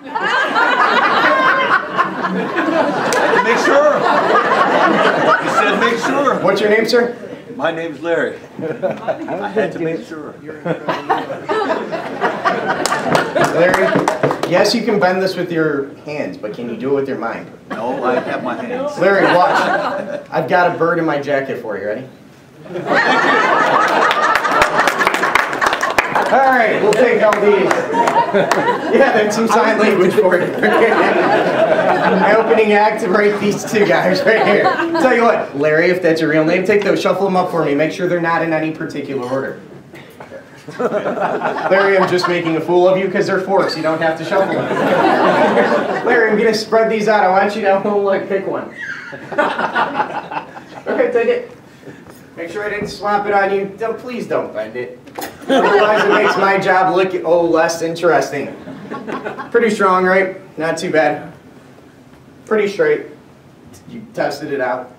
Make sure. You said make sure. What's your name, sir? My name's Larry. I had to make sure. Larry, yes, you can bend this with your hands, but can you do it with your mind? No, I have my hands. Larry, watch. I've got a bird in my jacket for you. Ready? All right, we'll take all these. Yeah, there's some sign language for you. My opening act to write these two guys right here. Tell you what, Larry, if that's your real name, take those, shuffle them up for me. Make sure they're not in any particular order. Larry, I'm just making a fool of you because they're forks. You don't have to shuffle them. Larry, I'm going to spread these out. I want you to look, pick one. Okay, take it. Make sure I didn't swap it on you. Please don't bend it. Otherwise it makes my job look less interesting. Pretty strong, right? Not too bad. Pretty straight. You tested it out.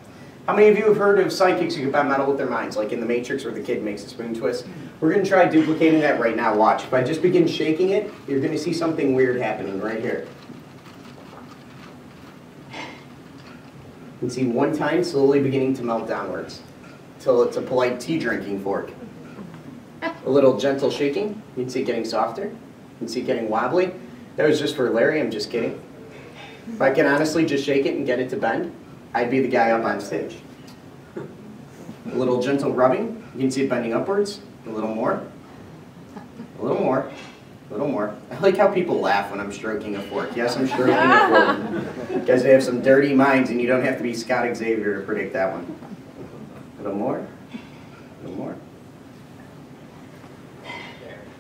How many of you have heard of psychics who can bend metal with their minds, like in The Matrix where the kid makes a spoon twist? We're going to try duplicating that right now. Watch. If I just begin shaking it, you're going to see something weird happening right here. You can see one time slowly beginning to melt downwards until it's a polite tea drinking fork. A little gentle shaking. You can see it getting softer. You can see it getting wobbly. That was just for Larry. I'm just kidding. If I can honestly just shake it and get it to bend, I'd be the guy up on stage. A little gentle rubbing. You can see it bending upwards. A little more. A little more. A little more. I like how people laugh when I'm stroking a fork. Yes, I'm stroking a fork. Because they have some dirty minds and you don't have to be Scott Xavier to predict that one. A little more. A little more.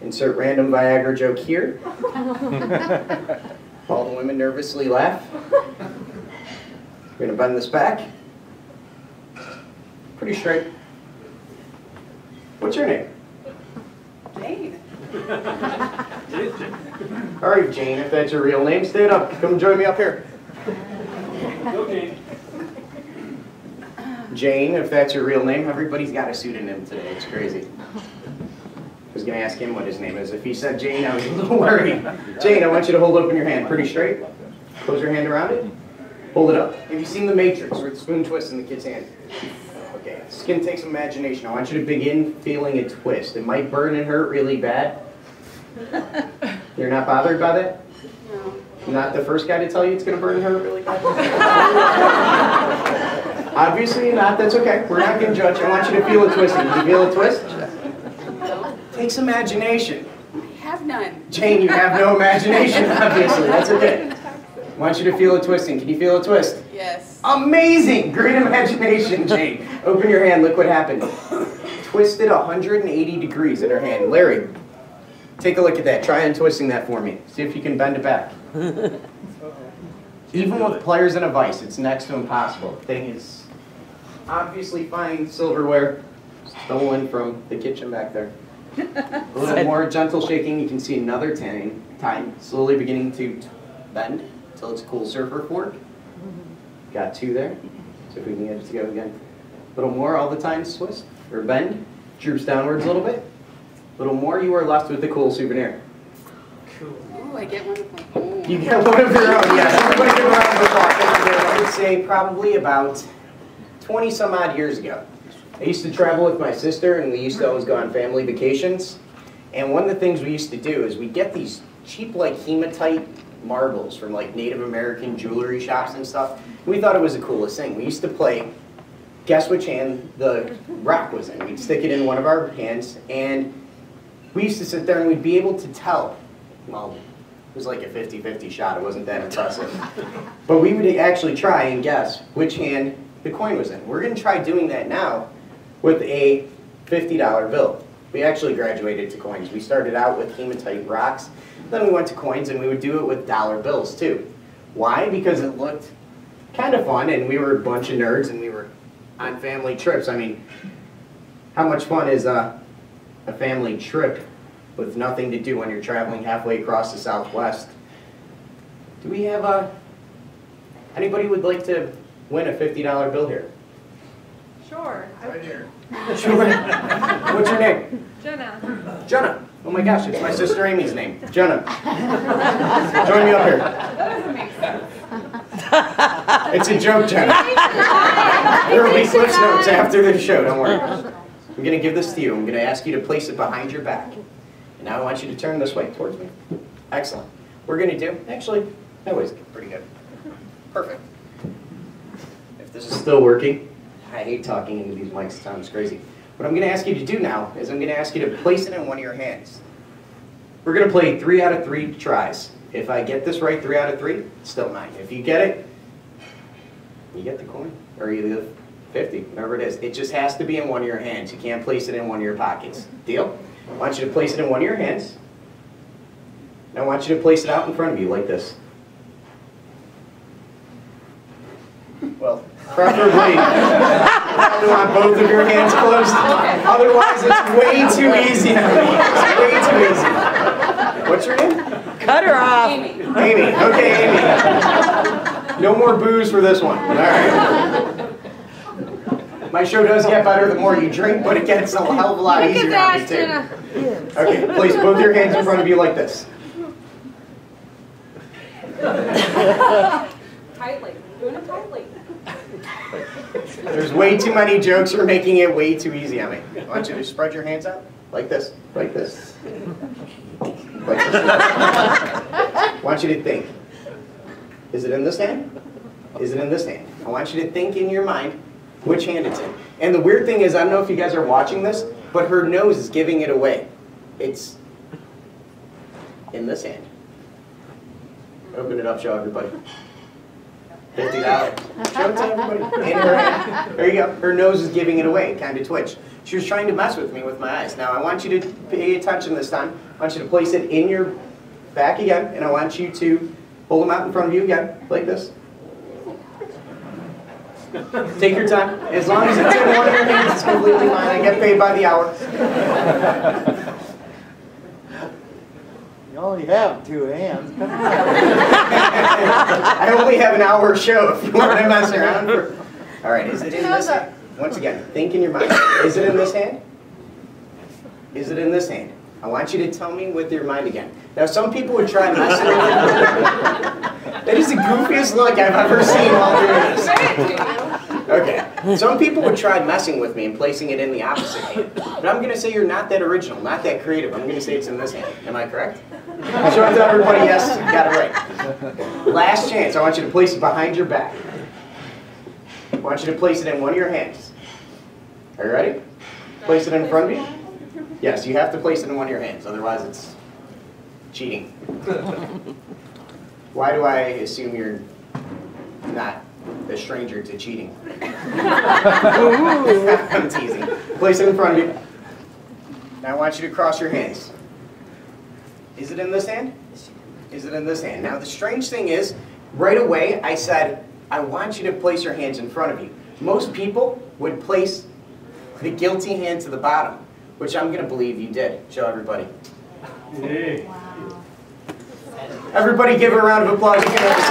Insert random Viagra joke here. All the women nervously laugh. We're going to bend this back. Pretty straight. What's your name? Jane. All right, Jane, if that's your real name, stand up. Come join me up here. Go, Jane. Jane, if that's your real name, everybody's got a pseudonym today. It's crazy. I was going to ask him what his name is. If he said Jane, I was a little worried. Jane, I want you to hold open your hand pretty straight. Close your hand around it. Hold it up. Have you seen The Matrix where the spoon twists in the kid's hand? Okay, this is going to take some imagination. I want you to begin feeling a twist. It might burn and hurt really bad. You're not bothered by that? No. I'm not the first guy to tell you it's going to burn and hurt really bad? Obviously not. That's okay. We're not going to judge. I want you to feel a twist. Can you feel a twist? No. Takes imagination. I have none. Jane, you have no imagination, obviously. That's okay. I want you to feel a twisting. Can you feel a twist? Yes. Amazing! Great imagination, Jane. Open your hand. Look what happened. Twisted 180 degrees in her hand. Larry, take a look at that. Try untwisting that for me. See if you can bend it back. Even with pliers and a vise, it's next to impossible. The thing is obviously fine silverware stolen from the kitchen back there. A little more gentle shaking. You can see another time slowly beginning to bend until it's a cool surfer fork. Got two there. So if we can get it to go again. A little more all the time, twist or bend. Droops downwards a little bit. A little more, you are left with the cool souvenir. Cool. Ooh, I get one of my own. You get one of your own, yes. Everybody give a round of applause. I would say probably about 20 some odd years ago. I used to travel with my sister, and we used to always go on family vacations. And one of the things we used to do is we get these cheap, like, hematite marbles from, like, Native American jewelry shops and stuff. And we thought it was the coolest thing. We used to play guess which hand the rock was in. We'd stick it in one of our hands, and we used to sit there and we'd be able to tell. Well, it was like a 50-50 shot. It wasn't that impressive. But we would actually try and guess which hand the coin was in. We're going to try doing that now with a $50 bill. We actually graduated to coins. We started out with hematite rocks, then we went to coins, and we would do it with dollar bills too. Why? Because it looked kind of fun, and we were a bunch of nerds, and we were on family trips. I mean, how much fun is a family trip with nothing to do when you're traveling halfway across the Southwest? Do we have anybody would like to win a $50 bill here? Sure. Right here. Sure. What's your name? Jenna. Jenna. Oh my gosh, it's my sister Amy's name. Jenna. Join me up here. It's a joke, Jenna. There will be Cliff's notes after the show, don't worry. I'm going to give this to you. I'm going to ask you to place it behind your back. And now I want you to turn this way towards me. Excellent. We're going to do, actually, that was pretty good. Perfect. If this is still working, I hate talking into these mics, it sounds crazy. What I'm going to ask you to do now is I'm going to ask you to place it in one of your hands. We're going to play 3 out of 3 tries. If I get this right 3 out of 3, it's still mine. If you get it, you get the coin, or you get 50, whatever it is. It just has to be in one of your hands. You can't place it in one of your pockets. Deal? I want you to place it in one of your hands. And I want you to place it out in front of you like this. Well, preferably, you want both of your hands closed. Otherwise, it's way too easy. It's way too easy. What's your name? Cut her off. Amy. Amy. Okay, Amy. No more booze for this one. All right. My show does get better the more you drink, but it gets a hell of a lot easier on me too. Okay, place both your hands in front of you like this. Tightly. Doing it tightly. There's way too many jokes. You're making it way too easy on me. I want you to spread your hands out like this, like this, like this. I want you to think. Is it in this hand? Is it in this hand? I want you to think in your mind which hand it's in. And the weird thing is, I don't know if you guys are watching this, but her nose is giving it away. It's in this hand. Open it up, show everybody. $50. Show it to everybody. In her hand. There you go. Her nose is giving it away. Kind of twitch. She was trying to mess with me with my eyes. Now I want you to pay attention this time. I want you to place it in your back again, and I want you to hold them out in front of you again, like this. Take your time. As long as it's in one of your hands, it's completely fine. I get paid by the hour. You only have 2 hands. Come on. I only have an hour show if you want to mess around. All right, is it in this hand? Once again, think in your mind. Is it in this hand? Is it in this hand? I want you to tell me with your mind again. Now, some people would try messing with me. That is the goofiest look I've ever seen while doing this. Okay, some people would try messing with me and placing it in the opposite hand. But I'm going to say you're not that original, not that creative. I'm going to say it's in this hand. Am I correct? Show it to everybody, yes, you got it right. Last chance, I want you to place it behind your back. I want you to place it in one of your hands. Are you ready? Place it in front of you. Yes, you have to place it in one of your hands, otherwise it's cheating. Why do I assume you're not a stranger to cheating? I'm teasing. Place it in front of you. Now I want you to cross your hands. Is it in this hand? Is it in this hand? Now the strange thing is, right away I said, I want you to place your hands in front of you. Most people would place the guilty hand to the bottom, which I'm going to believe you did. Show everybody. Hey. Wow. Everybody give her a round of applause. You can have a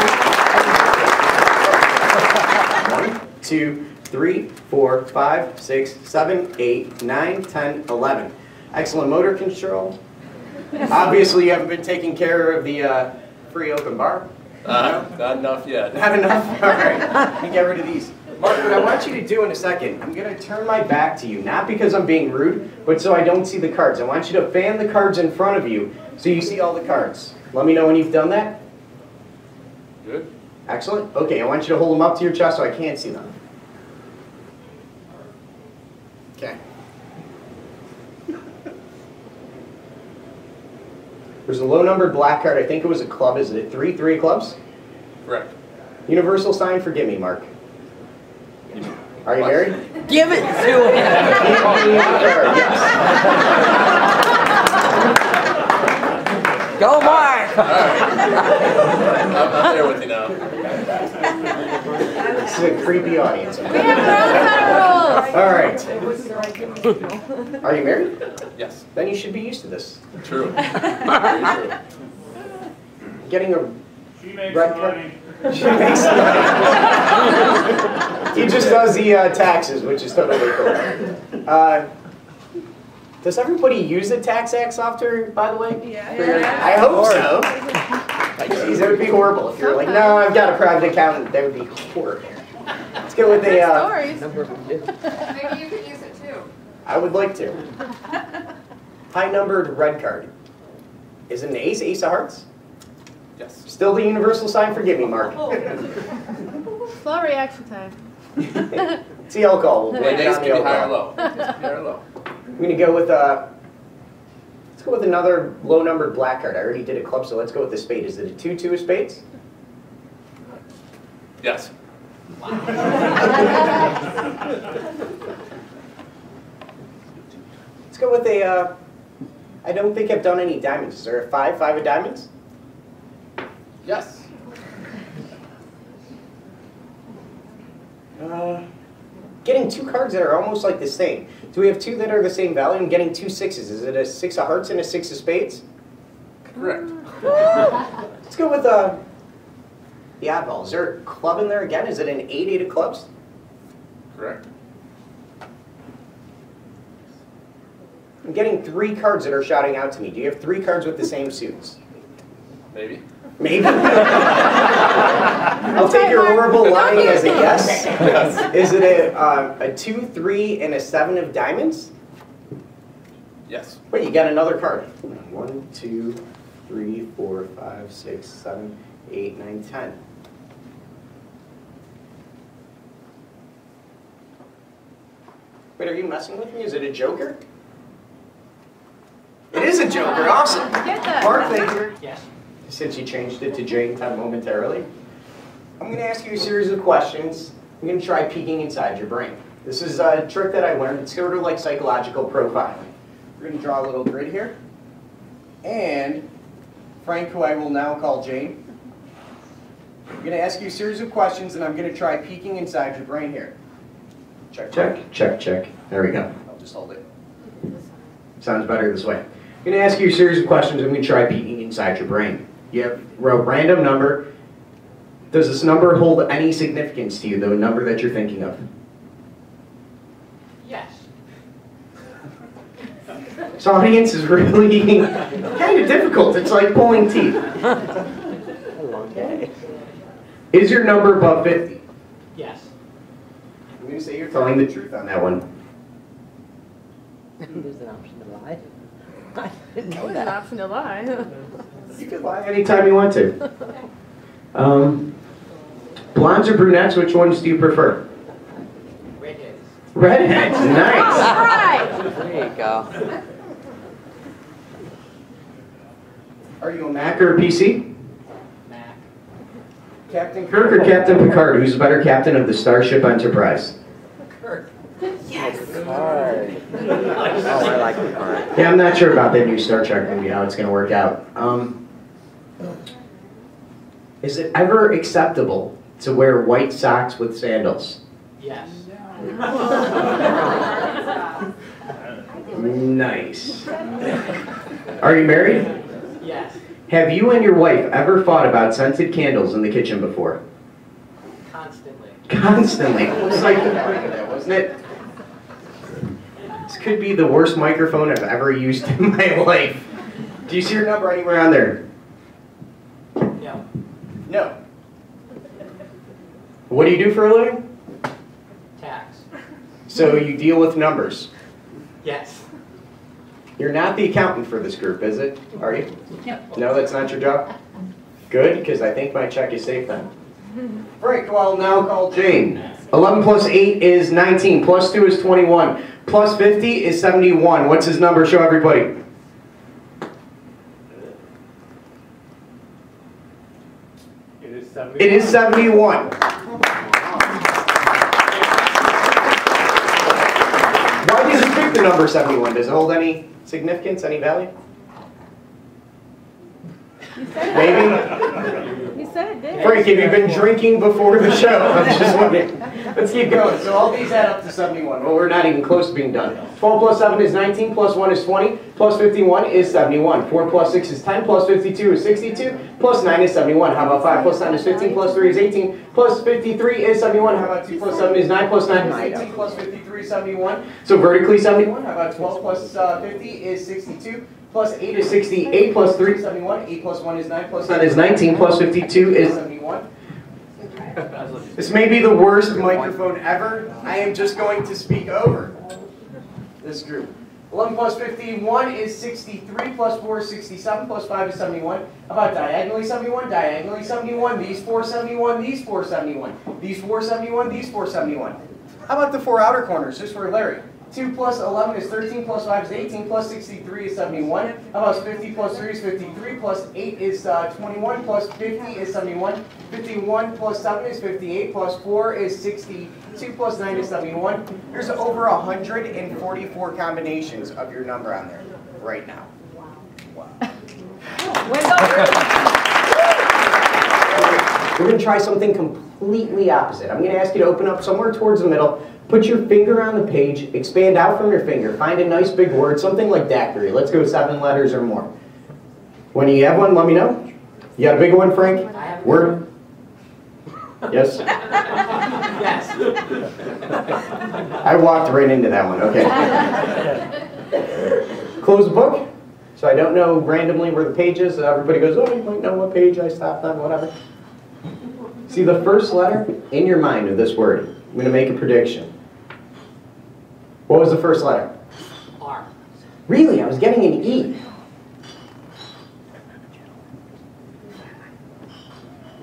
seat. 1, 2, 3, 4, 5, 6, 7, 8, 9, 10, 11. Excellent motor control. Obviously, you haven't been taking care of the free open bar. Not enough yet. Not enough? All right. Let me get rid of these. Mark, what I want you to do in a second, I'm going to turn my back to you, not because I'm being rude, but so I don't see the cards. I want you to fan the cards in front of you so you see all the cards. Let me know when you've done that. Good. Excellent. Okay, I want you to hold them up to your chest so I can't see them. Okay. There's a low-numbered black card. I think it was a club. Is it 3 of clubs? Correct. Universal sign, forgive me, Mark. Are you married? Give it to him. Yes. Go, Mark. All right. I'm there with you now. This is a creepy audience. We have rules. All right. Are you married? Yes. Then you should be used to this. True. Very true. Getting a She makes red money. card. She makes money. He just does the taxes, which is totally cool. Does everybody use the TaxAct software, by the way? Yeah. I hope so. Jeez, that would be horrible if you're like, no, I've got a private accountant. That would be horrible. Let's go with a. Stories. Maybe you could use it too. I would like to. High numbered red card. Is it an ace? Ace of hearts? Yes. Still the universal sign. Forgive me, Mark. Slow reaction time. It's the alcohol. We'll blame it Ace on can the be high or alcohol. low. Ace can be high or low. I'm gonna go with let's go with another low numbered black card. I already did a club, so let's go with the spade. Is it a 2-2 of spades? Yes. Let's go with a I don't think I've done any diamonds. Is there a 5 of diamonds? Yes. Getting 2 cards that are almost like the same. Do we have 2 that are the same value? I'm getting 2 sixes. Is it a 6 of hearts and a 6 of spades? Correct. Let's go with the oddball. Is there a club in there again? Is it an 8 of clubs? Correct. I'm getting 3 cards that are shouting out to me. Do you have 3 cards with the same suits? Maybe. Maybe. I'll take your horrible lying as a yes. Is it a 2, 3, and a 7 of diamonds? Yes. Wait, you got another card. 1, 2, 3, 4, 5, 6, 7, 8, 9, 10. Wait, are you messing with me? Is it a joker? It is a joker. Awesome. Get that. Mark, thank you. Yes. Since you changed it to Jane time momentarily, I'm going to ask you a series of questions. I'm going to try peeking inside your brain. This is a trick that I learned. It's sort of like psychological profiling. We're going to draw a little grid here. And Frank, who I will now call Jane, I'm going to ask you a series of questions, and I'm going to try peeking inside your brain here. Check, check, check, check. There we go. I'll just hold it. Sounds better this way. I'm going to ask you a series of questions. I'm going to try peeking inside your brain. You have a random number. Does this number hold any significance to you, the number that you're thinking of? Yes. This audience is really kind of difficult. It's like pulling teeth. Okay. Is your number above 50? Yes. I'm going to say you're telling the truth on that one. There's an option to lie. I didn't know Always an that. option to lie. You can lie anytime you want to. Blondes or brunettes, which ones do you prefer? Redheads. Redheads, nice. Right. There you go. Are you a Mac or a PC? Mac. Captain Kirk or Captain Picard? Who's the better captain of the Starship Enterprise? Kirk. Card. Oh, I like the card. Yeah, I'm not sure about that new Star Trek movie, how it's going to work out. Is it ever acceptable to wear white socks with sandals? Yes. Nice. Are you married? Yes. Have you and your wife ever thought about scented candles in the kitchen before? Constantly. Constantly. Looks like the point of that, wasn't it? This could be the worst microphone I've ever used in my life. Do you see your number anywhere on there? No. No. What do you do for a living? Tax. So you deal with numbers. Yes. You're not the accountant for this group, is it? Are you? No, that's not your job? Good, because I think my check is safe then. Frank, I'll now call Jane. 11 plus 8 is 19, plus 2 is 21, plus 50 is 71. What's his number? Show everybody. It is 71. Why did you pick the number 71? Does it hold any significance, any value? Maybe? You said it did. Frank, have you been drinking before the show? I'm just wondering. Let's keep going. So all these add up to 71. Well, we're not even close to being done. 12 plus 7 is 19, plus 1 is 20, plus 51 is 71. 4 plus 6 is 10, plus 52 is 62, plus 9 is 71. How about 5 plus 9 is 15, plus 3 is 18, plus 53 is 71. How about 2 plus 7 is 9, plus 9 is 18, plus 53 is 71. So vertically 71. How about 12 plus 50 is 62. Plus 8 is 68, plus 3 is 71, 8 plus 1 is 9, plus 9 is 19, plus 52 is 71. This may be the worst microphone ever. I am just going to speak over this group. 11 plus 51 is 63, plus 4 is 67, plus 5 is 71. How about diagonally 71, diagonally 71, these 4 71, these 4 71, these 4 71, these 4 71. How about the 4 outer corners, just for Larry? 2 plus 11 is 13, plus 5 is 18, plus 63 is 71. How about 50 plus 3 is 53, plus 8 is 21, plus 50 is 71. 51 plus 7 is 58, plus 4 is 62, plus 9 is 71. There's over 144 combinations of your number on there right now. Wow. We're going to try something completely opposite. I'm going to ask you to open up somewhere towards the middle. Put your finger on the page, expand out from your finger, find a nice big word, something like daiquiri. Let's go 7 letters or more. When you have one, let me know. You got a big one, Frank? Word? Yes? Yes. I walked right into that one, okay. Close the book. So I don't know randomly where the page is. Everybody goes, oh, you might know what page I stopped on, whatever. See the first letter in your mind of this word. I'm going to make a prediction. What was the first letter? R. Really? I was getting an E.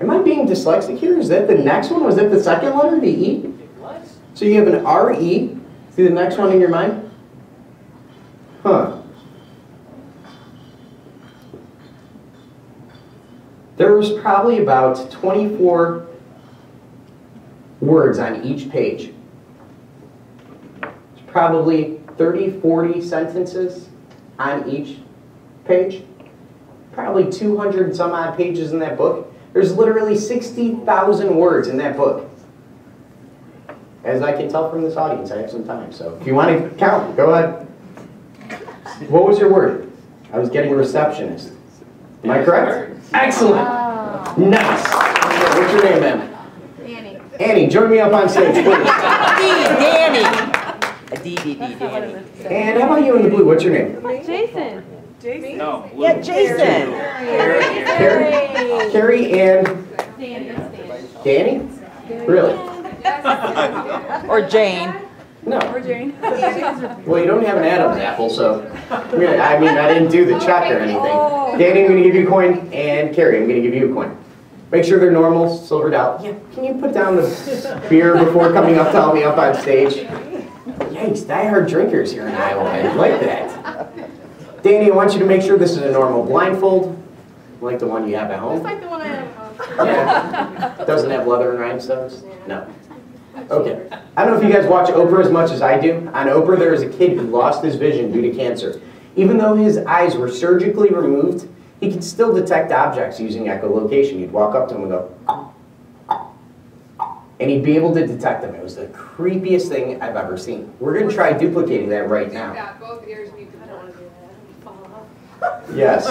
Am I being dyslexic here? Is that the next one? Was that the second letter, the E? It was. So you have an R-E. See the next one in your mind? Huh. There's probably about 24 words on each page. There's probably 30, 40 sentences on each page. Probably 200 and some odd pages in that book. There's literally 60,000 words in that book. As I can tell from this audience, I have some time. So if you want to count, go ahead. What was your word? I was getting receptionist. Am I correct? Excellent. Wow. Nice. What's your name, ma'am? Annie. Annie, join me up on stage, please. Danny. Danny. And how about you in the blue? What's your name? Jason. No. Yeah, Jason. Carrie and Danny? Really? Or Jane. No. Or Jane. Well, you don't have an Adam's apple, so I mean, I didn't do the check or anything. Danny, I'm going to give you a coin, and Carrie, I'm going to give you a coin. Make sure they're normal, silvered out. Yeah. Can you put down the beer before coming up to help me up on stage? Yikes, diehard drinkers here in Iowa. I like that. Danny, I want you to make sure this is a normal blindfold, like the one you have at home. Just like the one I have at home. Yeah. Doesn't have leather and rhinestones? No. Okay. I don't know if you guys watch Oprah as much as I do. On Oprah, there was a kid who lost his vision due to cancer. Even though his eyes were surgically removed, he could still detect objects using echolocation. You'd walk up to him and go, and he'd be able to detect them. It was the creepiest thing I've ever seen. We're going to try duplicating that right now. Yeah, both ears need to Yes.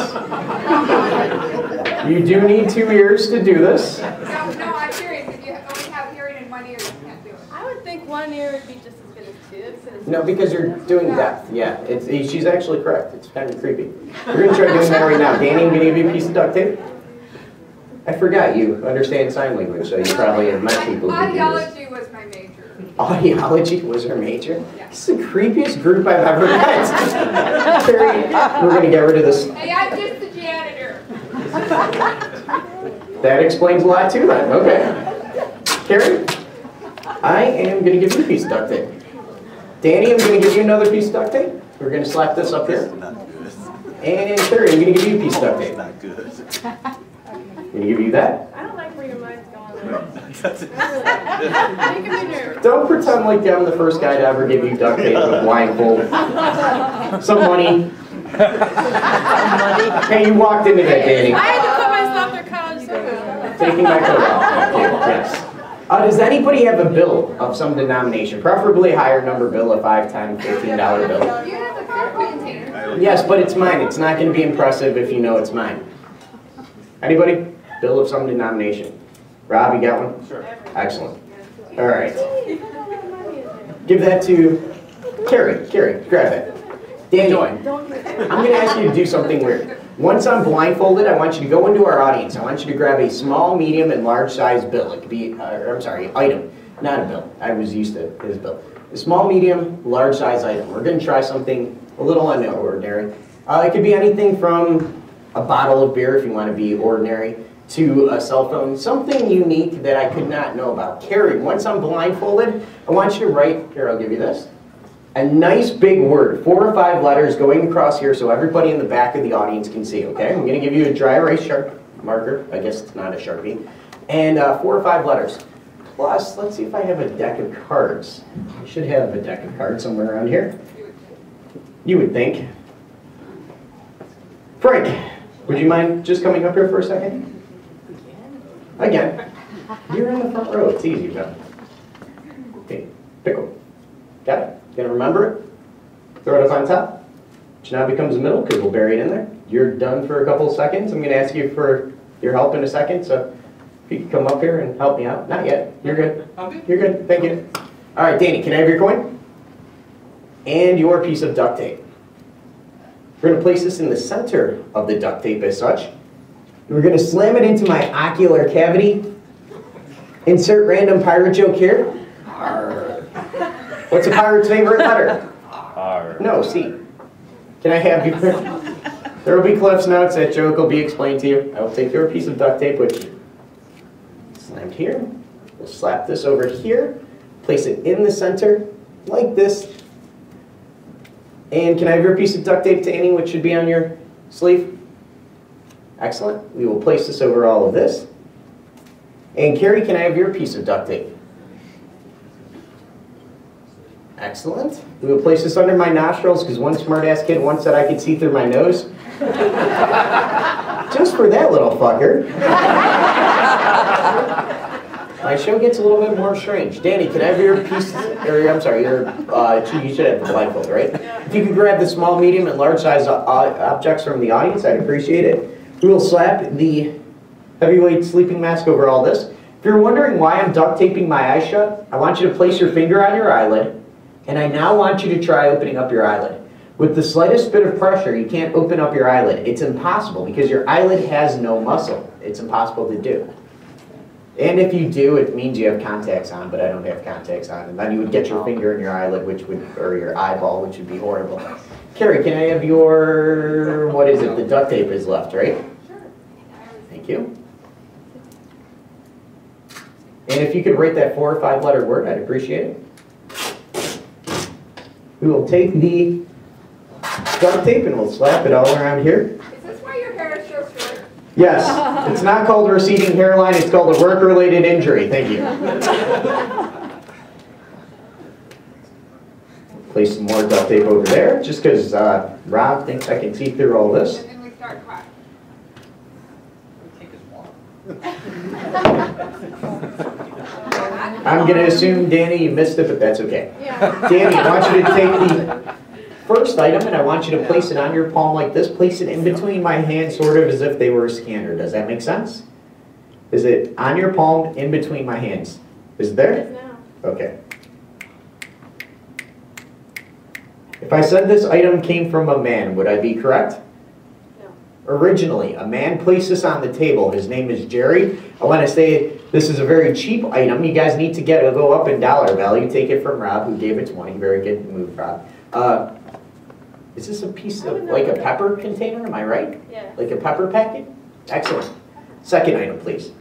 You do need 2 ears to do this. No, I'm curious. If you only have hearing in one ear, you can't do it. I would think 1 ear would be just as good as 2. No, because you're doing depth. Yeah, she's actually correct. It's kind of creepy. We're going to try doing that right now. Danny, I'm going to give you a piece of duct tape. I forgot you understand sign language, so you probably have met people who do this. Audiology was my major. Audiology was her major? Yeah. This is the creepiest group I've ever met. Carrie, we're going to get rid of this. Hey, I'm just the janitor. That explains a lot too then. Okay. Carrie, I am going to give you a piece of duct tape. Danny, I'm going to give you another piece of duct tape. We're going to slap this up here. And Carrie, I'm going to give you a piece of duct tape. Not good. I'm going to give you that. I don't like where your mind's going. Making me nervous. Don't pretend like I'm the first guy to ever give you duct tape with blindfold. Some money. Hey, you walked into that, Danny. I had to taking my coat off. Thank you. Yes. Does anybody have a bill of some denomination, preferably a higher number bill, a $5, $10, $15 bill? You have the coffee container. Yes, but it's mine. It's not going to be impressive if you know it's mine. Anybody? Bill of some denomination. Rob, you got one? Sure. Excellent. All right. Give that to Carrie. Carrie, grab it. Danny, I'm going to ask you to do something weird. Once I'm blindfolded, I want you to go into our audience. I want you to grab a small, medium, and large size bill. It could be, I'm sorry, item, not a bill. I was used to his bill. A small, medium, large size item. We're going to try something a little unordinary. It could be anything from a bottle of beer, if you want to be ordinary, to a cell phone. Something unique that I could not know about. Carrie, once I'm blindfolded, I want you to write, here, I'll give you this. A nice big word, 4 or 5 letters going across here so everybody in the back of the audience can see, okay? I'm going to give you a dry erase sharp marker. I guess it's not a Sharpie. And 4 or 5 letters. Plus, let's see if I have a deck of cards. I should have a deck of cards somewhere around here. You would think. Frank, would you mind just coming up here for a second? Again. You're in the front row. It's easy, John. Okay, pickle. Got it? Gonna remember it? Throw it up on top. Which now becomes the middle because we'll bury it in there. You're done for a couple of seconds. I'm gonna ask you for your help in a second, so if you can come up here and help me out. Not yet. You're good. You're good. Thank you. All right, Danny, can I have your coin? And your piece of duct tape. We're gonna place this in the center of the duct tape as such. We're gonna slam it into my ocular cavity. Insert random pirate joke here. What's a pirate's favorite letter? R. No, C. Can I have you? There will be cliffs notes. That joke will be explained to you. I will take your piece of duct tape, which slammed here. We'll slap this over here. Place it in the center, like this. And can I have your piece of duct tape, Danny, which should be on your sleeve? Excellent. We will place this over all of this. And Carrie, can I have your piece of duct tape? Excellent. We will place this under my nostrils because one smart-ass kid once said I could see through my nose. Just for that little fucker. My show gets a little bit more strange. Danny, can I have your piece, or I'm sorry, your, you should have the blindfold, right? If you could grab the small, medium, and large size objects from the audience, I'd appreciate it. We will slap the heavyweight sleeping mask over all this. If you're wondering why I'm duct taping my eyes shut, I want you to place your finger on your eyelid. And I now want you to try opening up your eyelid. With the slightest bit of pressure, you can't open up your eyelid. It's impossible because your eyelid has no muscle. It's impossible to do. And if you do, it means you have contacts on, but I don't have contacts on. And then you would get your finger in your eyelid, which would, or your eyeball, which would be horrible. Carrie, can I have your, what is it? The duct tape is left, right? Sure. Thank you. And if you could write that 4 or 5 letter word, I'd appreciate it. We will take the duct tape and we'll slap it all around here. Is this why your hair is so short? Yes, it's not called a receding hairline, it's called a work-related injury. Thank you. Place some more duct tape over there, just because Rob thinks I can see through all this. And then we start clapping. I'm going to assume, Danny, you missed it, but that's okay. Yeah. Danny, I want you to take the first item and I want you to place it on your palm like this. Place it in between my hands, sort of as if they were a scanner. Does that make sense? Is it on your palm, in between my hands? Is it there? It is now. Okay. If I said this item came from a man, would I be correct? No. Originally, a man placed this on the table. His name is Jerry. I want to say this is a very cheap item. You guys need to go up in dollar value. Take it from Rob, who gave it 20. Very good move, Rob. Is this a piece of, like a pepper container? Am I right? Yeah. Like a pepper packet? Excellent. Second item, please.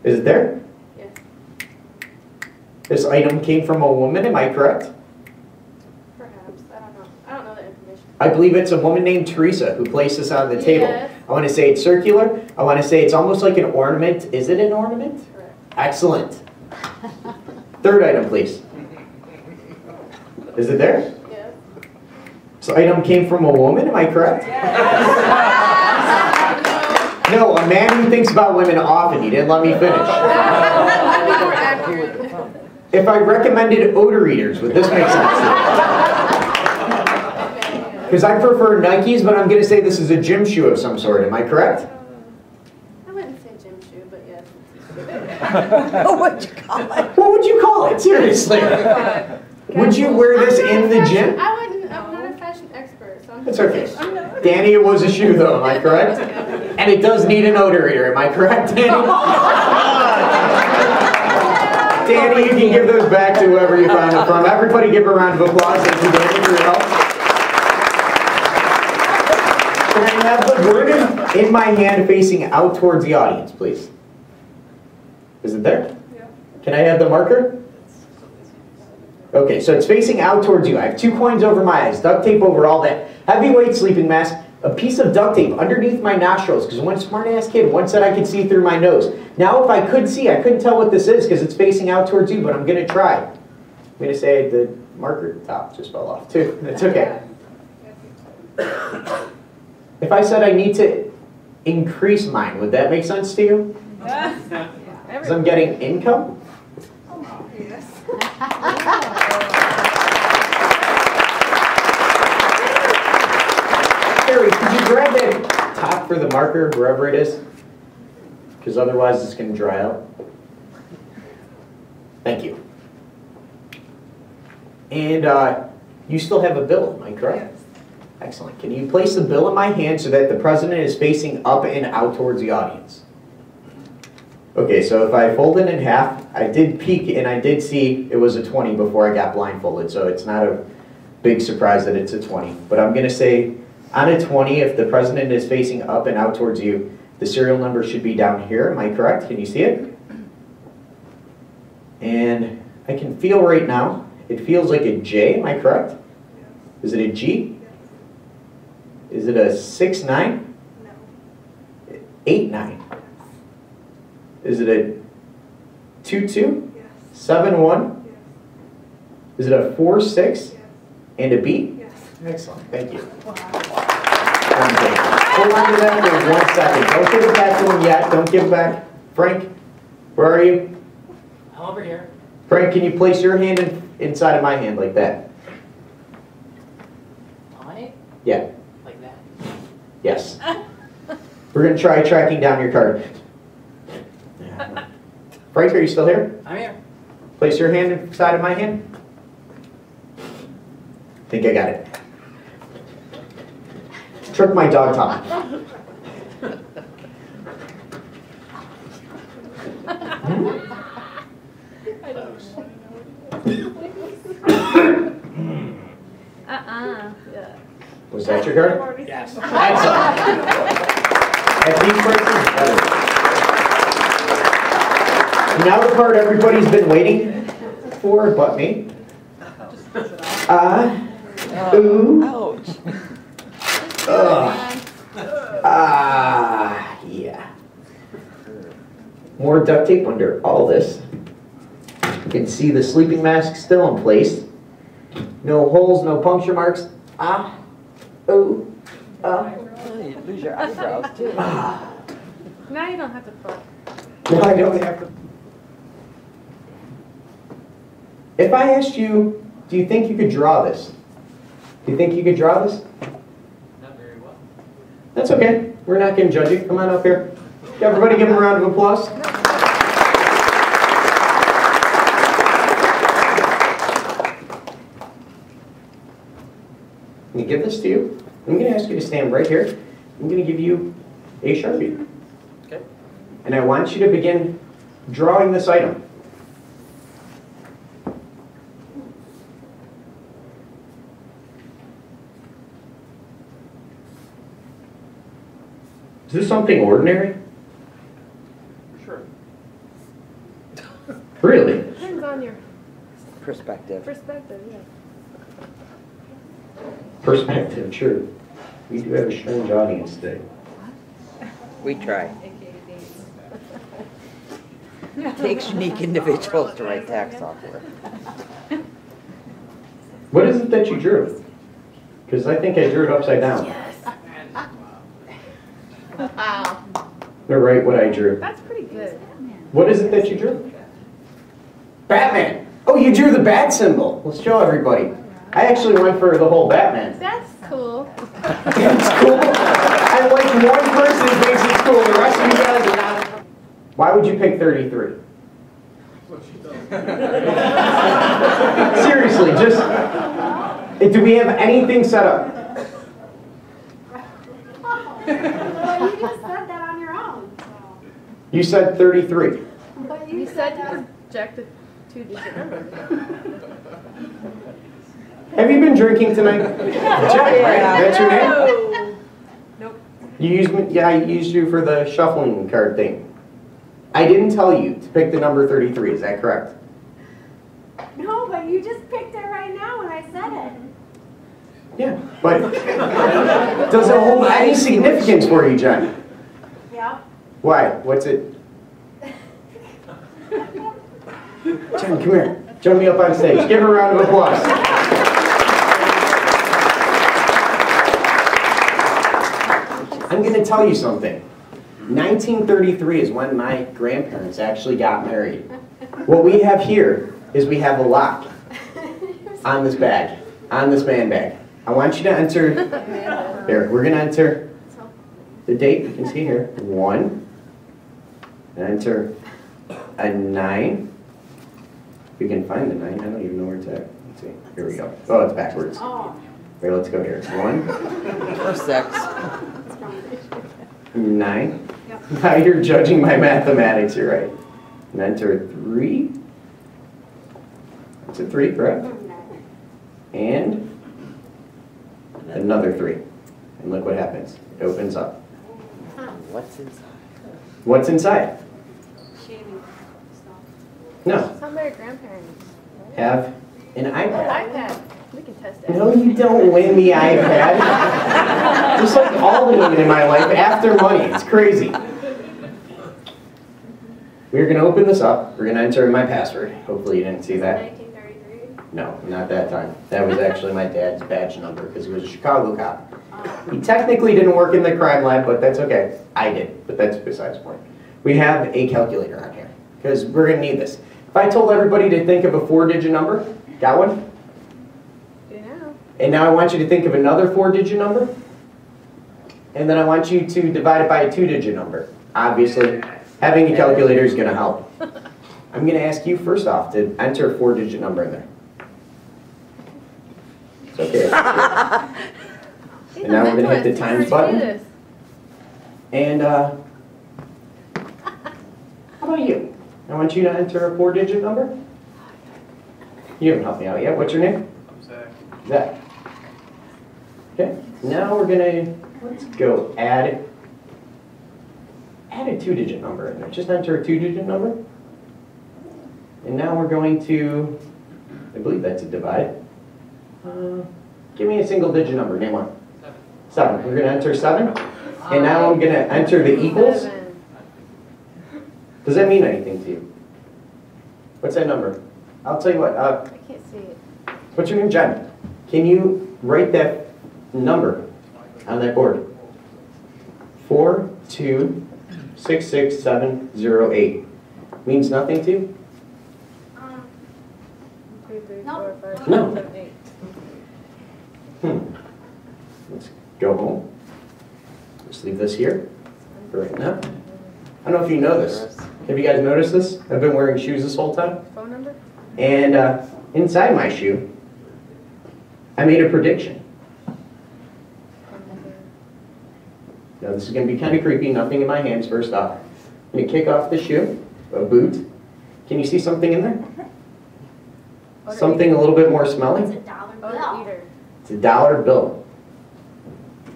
Is it there? Yes. This item came from a woman. Am I correct? Perhaps. I don't know. I don't know the information. I believe it's a woman named Teresa who placed this on the table. Yes. I want to say it's circular. I want to say it's almost like an ornament. Is it an ornament? Correct. Excellent. Third item, please. Is it there? Yes. This item came from a woman. Am I correct? No, a man who thinks about women often. You didn't let me finish. That'd be more accurate. If I recommended odor eaters, would this make sense? Because I prefer Nikes, but I'm going to say this is a gym shoe of some sort. Am I correct? I wouldn't say gym shoe, but yes. What would you call it? What would you call it? Seriously. Would you wear this in the gym? I wouldn't. I'm not a fashion expert, so I'm It's just okay. I'm not. Danny, it was a shoe though, am I correct? And it does need an odor eater, am I correct, Danny? Danny, you can give those back to whoever you found them from. Everybody give a round of applause. Thank you, Danny, for your help. Can I have the burden in my hand facing out towards the audience, please? Is it there? Yeah. Can I have the marker? Okay, so it's facing out towards you. I have 2 coins over my eyes, duct tape over all that, heavyweight sleeping mask, a piece of duct tape underneath my nostrils, because one smart-ass kid once said I could see through my nose. Now if I could see, I couldn't tell what this is because it's facing out towards you, but I'm going to try. I'm going to say the marker top just fell off too. It's okay. If I said I need to increase mine, would that make sense to you? Because I'm getting income? Harry, could you grab that top for the marker, wherever it is? Because otherwise it's going to dry out. Thank you. And you still have a bill, am I correct? Yes. Excellent. Can you place the bill in my hand so that the president is facing up and out towards the audience? Okay, so if I fold it in half, I did peek and I did see it was a 20 before I got blindfolded, so it's not a big surprise that it's a 20. But I'm going to say on a 20, if the president is facing up and out towards you, the serial number should be down here. Am I correct? Can you see it? And I can feel right now, it feels like a J. Am I correct? Is it a G? Is it a 6-9? No. 8-9? Is it a 2-2? Yes. 7-1? Yes. Is it a 4-6? Yes. And a B? Yes. Excellent. Thank you. Wow. Okay. Hold on to that for 1 second. Don't give it back to him yet. Don't give it back. Frank, where are you? I'm over here. Frank, can you place your hand inside of my hand like that? On it? Yeah. Like that? Yes. We're going to try tracking down your card. Frank, are you still here? I'm here. Place your hand inside of my hand. I think I got it. Trick my dog Tom. Yeah. Was that your card? Yes. Excellent. At these prices, better. Now the part everybody's been waiting for, but me. Ooh. Ouch. Yeah. More duct tape under all this. You can see the sleeping mask still in place. No holes, no puncture marks. Ooh. You lose your eyebrows too. Now you don't have to fuck. No, I don't have to. If I asked you, do you think you could draw this? Do you think you could draw this? Not very well. That's okay. We're not going to judge you. Come on up here. Everybody give him a round of applause. Let me give this to you. I'm going to ask you to stand right here. I'm going to give you a Sharpie. Okay. And I want you to begin drawing this item. Is this something ordinary? Sure. Really? Depends on your Perspective. perspective, yeah. Perspective, true. We do have a strange audience today. We try. It takes unique individuals to write tax software. What is it that you drew? Because I think I drew it upside down. Wow. to write what I drew. That's pretty good. What is it that you drew? Batman. Oh, you drew the bat symbol. Let's show everybody. I actually went for the whole Batman. That's cool. That's cool. I like one person who thinks it's cool. The rest of you guys are not. Why would you pick 33? Seriously, just, do we have anything set up? Well, you just said that on your own. You said 33. But You said to project a 2-digit number. Have you been drinking tonight? Jack, right? That's your name? Nope. You used me, yeah, I used you for the shuffling card thing. I didn't tell you to pick the number 33, is that correct? No, but you just picked it right now when I said it. Yeah, but does it hold any significance for you, Jen? Yeah. Why? What's it? Jen, come here. Join me up on stage. Give her a round of applause. I'm going to tell you something. 1933 is when my grandparents actually got married. What we have here is we have a lock on this bag, on this man bag. I want you to enter, here, we're going to enter the date, you can see here, 1, and enter a 9. If we can find the 9, I don't even know where it's at. Let's see, here we go. Oh, it's backwards. Oh. Here, let's go here. 1, Or 6. 9. Now you're judging my mathematics, you're right. And enter 3. It's a 3, correct? And another 3. And look what happens. It opens up. What's inside? What's inside? Shaving stuff. No. Some of your grandparents. Have an Oh, iPad. iPad. We can test it. No, you don't win the iPad. Just like all the women in my life, after money. It's crazy. We're going to open this up. We're going to enter in my password. Hopefully you didn't see that. 1933. No, not that time. That was actually my dad's badge number because he was a Chicago cop. He technically didn't work in the crime lab, but that's okay. I did, but that's besides the point. We have a calculator on here because we're going to need this. If I told everybody to think of a 4-digit number, got one? Do now. And now I want you to think of another 4-digit number. And then I want you to divide it by a 2-digit number. Obviously, having a calculator is going to help. I'm going to ask you first off to enter a 4-digit number in there. It's okay. And now we're going to hit the times button. And how about you? I want you to enter a 4-digit number. You haven't helped me out yet. What's your name? I'm Zach. Zach. Okay. Now we're going to, let's go add a 2-digit number in there. Just enter a 2-digit number. And now we're going to, I believe that's a divide. Give me a single-digit number. Name one. 7. We're going to enter 7. And now I'm going to enter the equals. Does that mean anything to you? What's that number? I'll tell you what. I can't see it. What's your name, Jen? Can you write that number on that board? 4266708. Means nothing to you? 2, 3, No. 4, 5, No. 6, 7, 8. Let's go home. Just leave this here for right now. I don't know if you know this. Have you guys noticed this? I've been wearing shoes this whole time. Phone number? And inside my shoe, I made a prediction. Now this is going to be kind of creepy. Nothing in my hands first off. I'm going to kick off the shoe, a boot. Can you see something in there? Something a little bit more It's smelly? $1 Oh, bill. the eater. It's a $1 bill.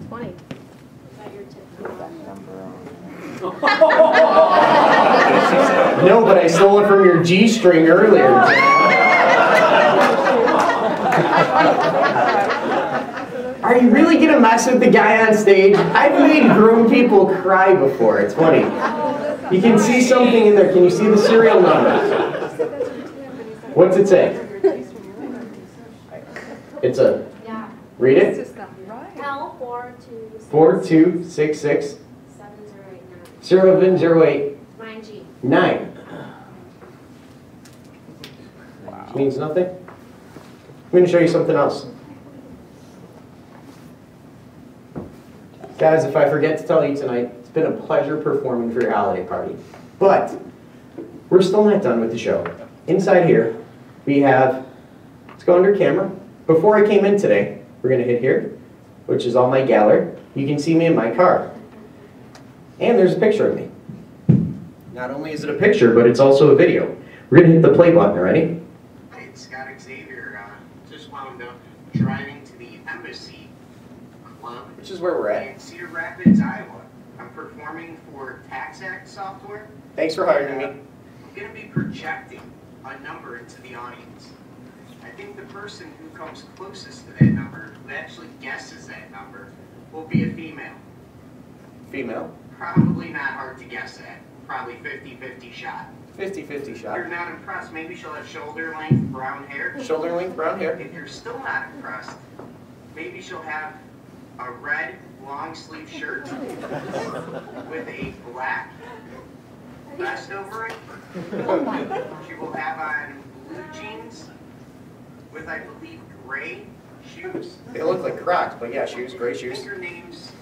20. Is that your tip? No, but I stole it from your G-string earlier. Are you really going to mess with the guy on stage? I've made grown people cry before. It's funny. You can see something in there. Can you see the serial number? What's it say? It's a, Yeah. read it. L 426708. 0708 9G. 9. Means nothing. I'm going to show you something else. Guys, if I forget to tell you tonight, it's been a pleasure performing for your holiday party. But we're still not done with the show. Inside here, we have, let's go under camera. Before I came in today, we're going to hit here, which is all my gallery. You can see me in my car. And there's a picture of me. Not only is it a picture, but it's also a video. We're going to hit the play button, ready? Hey, it's Scott Xavier. Just wound up driving to the Embassy Club. Which is where we're at. In Cedar Rapids, Iowa. I'm performing for TaxAct software. Thanks for hiring me. I'm going to be projecting a number into the audience. I think the person who comes closest to that number, who actually guesses that number, will be a female. Female. Probably not hard to guess at. Probably 50-50 shot. 50-50 If you're shot. not impressed, maybe she'll have shoulder-length brown hair. Shoulder length, brown hair. If you're still not impressed, maybe she'll have a red long-sleeve shirt with a black vest over it. She will have on blue jeans with, I believe, gray shoes. They look like Crocs, but yeah, shoes, gray I think shoes. her name's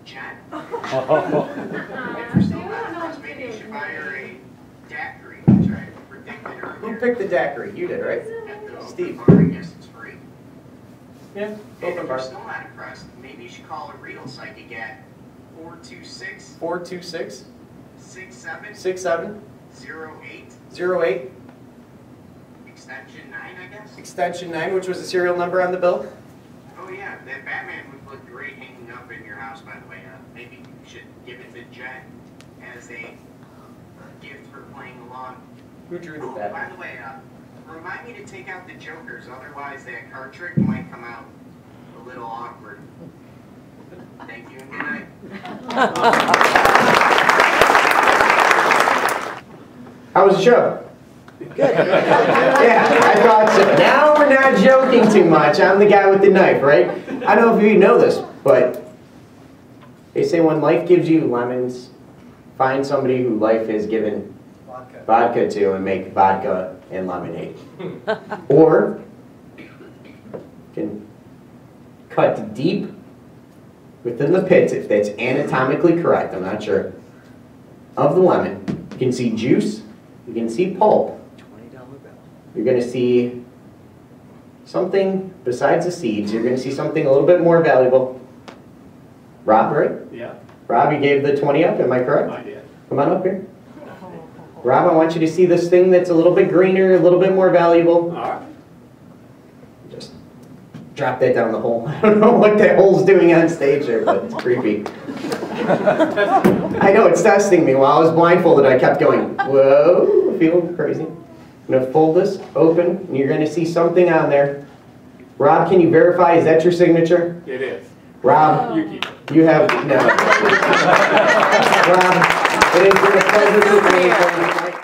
Jen. Uh-huh. If you're still not impressed, maybe you should buy her a daiquiri, which I predicted earlier. Who picked the daiquiri? You did, right? At the Steve. bar, I guess it's free. Yeah, And if open you're bar. still not impressed, maybe you should call a real psychic at 426 426 67 67 08 08 extension 9, I guess. extension 9, which was the serial number on the bill. Oh yeah, that Batman would look great hanging up in your house, by the way. Maybe you should give it to Jen as a gift for playing along. Who drew the Oh, by Batman? the way, remind me to take out the jokers, otherwise that card trick might come out a little awkward. Thank you and good night. How was the show? Good. Yeah, I thought so. Now we're not joking too much. I'm the guy with the knife, right? I don't know if you know this, but they say when life gives you lemons, find somebody who life has given vodka to and make vodka and lemonade. Or you can cut deep within the pits, if that's anatomically correct, I'm not sure, of the lemon. You can see juice, you can see pulp. $20 bill. You're going to see something besides the seeds. You're going to see something a little bit more valuable. Rob, right? Yeah, Rob, you gave the 20 up, am I correct? I did. Come on up here. Rob, I want you to see this thing that's a little bit greener, a little bit more valuable. All right. Just drop that down the hole. I don't know what that hole's doing on stage there, but it's creepy. I know, it's testing me. While I was blindfolded, I kept going, whoa, I feel crazy. I'm going to fold this open, and you're going to see something on there. Rob, can you verify, is that your signature? It is. Rob, You keep it. you have, no. Rob, it has been a pleasure to meet you.